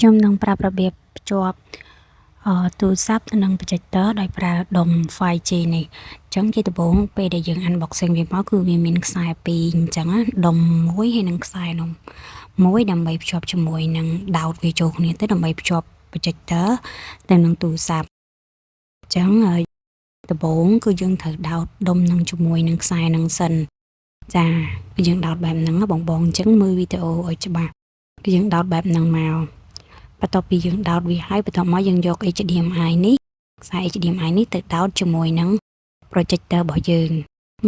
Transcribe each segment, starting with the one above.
ខ្ញុំនឹងប្រាប់របៀបភ្ជាប់ទូរស័ព្ទនិង projector ដោយប្រើដុំ 5G នេះអញ្ចឹងជាដំបូងពេលដែលយើង unboxing វាមកគឺវាមានខ្សែ2អញ្ចឹងណាដុំមួយហើយនិងខ្សែនោះមួយដើម្បីភ្ជាប់ជាមួយនឹងដោតវាចូលគ្នាទៅដើម្បីភ្ជាប់ projector ទៅនឹងទូរស័ព្ទអញ្ចឹងដំបូងគឺយើងត្រូវដោតដុំនឹងជាមួយនឹងខ្សែនឹងសិនចាគឺយើងដោតបែបហ្នឹងបងអញ្ចឹងមើលវីដេអូឲ្យច្បាស់គឺយើងដោតបែបហ្នឹងមកបន្ទាប់ពីយើងដោតវាហើយបន្ទាប់មកយើងយក HDMI នេះខ្សែ HDMI នេះទៅដោតជាមួយនឹង projector របស់យើង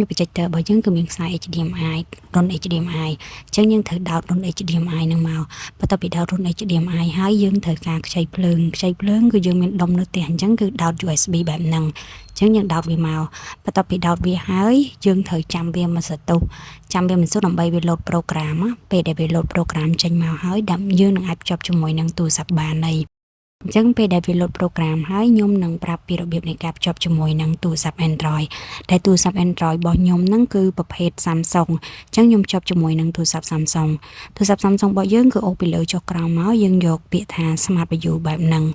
projector របស់យើងគឺមានខ្សែ HDMI រុន HDMI អញ្ចឹងយើងត្រូវដោតរុន HDMI ហ្នឹងមកបន្ទាប់ពីដោតរុន HDMI ហើយយើងត្រូវការខ្ចីភ្លើងគឺយើងមានដុំនៅផ្ទះអញ្ចឹងគឺដោត USB បែបហ្នឹងអញ្ចឹងយើងដោតវាមកបន្ទាប់ពីដោតវាហើយយើងត្រូវចាំវាមួយសន្ទុះដើម្បីវា load program ពេលដែលវា load program ចេញមកហើយដើម្បីយើងនឹងអាចភ្ជាប់ជាមួយនឹងទូរស័ព្ទបានហើយអញ្ចឹងពេលដែលវា load program ហើយខ្ញុំនឹងប្រាប់ពីរបៀបនៃការភ្ជាប់ជាមួយនឹងទូរស័ព្ទ Android ដែលទូរស័ព្ទ Android របស់ខ្ញុំហ្នឹងគឺប្រភេទ Samsung អញ្ចឹងខ្ញុំភ្ជាប់ជាមួយនឹងទូរស័ព្ទ Samsung របស់យើងគឺអូសពីលើចុះក្រោមមកយើងយកពាក្យថា Smart View បែបហ្នឹង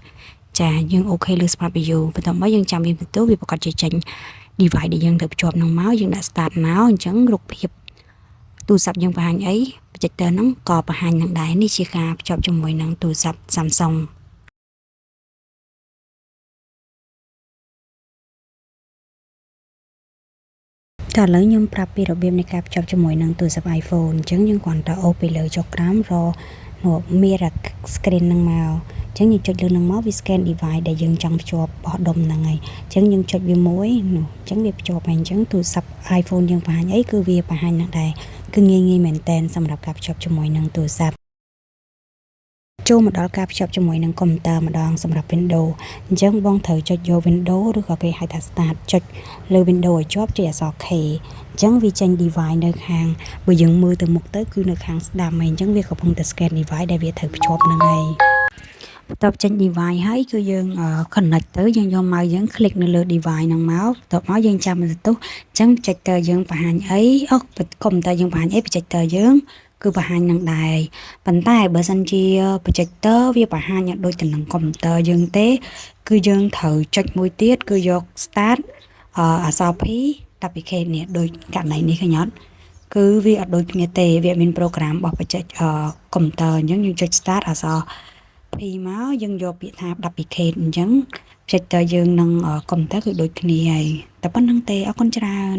ចាយើងអូខេលើ Smart View បន្ទាប់មកយើងចាំវាបន្ទោវាប្រកាសជាចេញ device ដែលយើងត្រូវភ្ជាប់នឹងមកយើងដាក់ start មកអញ្ចឹងរូបភាពទូរស័ព្ទយើងបង្ហាញអី projector ហ្នឹងក៏បង្ហាញនឹងដែរនេះជាការភ្ជាប់ជាមួយនឹងទូរស័ព្ទ Samsungតើឥឡូវខ្ញុំប្រាប់ពីរបៀបនៃការភ្ជាប់ជាមួយនឹងទូរស័ព្ទ iPhone អញ្ចឹងយើងគ្រាន់តែអូសពីលើចុះក្រោមរក mirror screen ហ្នឹងមកអញ្ចឹងយើងចុចលើនឹងមកវា scan device ដែលយើងចង់ភ្ជាប់បោះដុំហ្នឹងហើយអញ្ចឹងយើងចុចវាមួយនោះអញ្ចឹងវាភ្ជាប់ហើយអញ្ចឹងទូរស័ព្ទ iPhone យើងបង្ហាញអីគឺវាបង្ហាញនឹងដែរគឺងាយមែនតើសម្រាប់ការភ្ជាប់ជាមួយនឹងទូរស័ព្ទចូលមកដល់ការភ្ជាប់ជាមួយនឹងកុំព្យូទ័រម្ដងសម្រាប់ Windows អញ្ចឹងបងត្រូវចុចយក Windows ឬក៏គេហៅថា Start ចុចលើ Windows ឲ្យជាប់ចុចអក្សរ K អញ្ចឹងវាចេញ device នៅខាងបើយើងមើលទៅមុខទៅគឺនៅខាងស្ដាំហើយអញ្ចឹងវាកំពុងតែ scan device ដែលវាត្រូវភ្ជាប់នឹងហើយបន្ទាប់ចេញ device ហើយគឺយើង connect ទៅយើងយក mouse យើង click នៅលើ device ហ្នឹងមកបន្ទាប់មកយើងចាំមើលទៅអញ្ចឹង projector យើងបង្ហាញអីកុំព្យូទ័រយើងបង្ហាញអី projector យើងគឺបង្ហាញនឹងដែរប៉ុន្តែបើសិនជា projector វាបង្ហាញដូចទៅនឹងកុំព្យូទ័រយើងទេគឺយើងត្រូវចុចមួយទៀតគឺយក start អក្សរ P application នេះដូចករណីនេះឃើញអត់គឺវាអត់ដូចគ្នាទេវាមាន program របស់កុំព្យូទ័រអញ្ចឹងយើងចុច start អក្សរ P មកយើងយកពាក្យថា application អញ្ចឹង projector យើងនឹងកុំព្យូទ័រគឺដូចគ្នាហើយតែប៉ុណ្្នឹងទេអរគុណច្រើន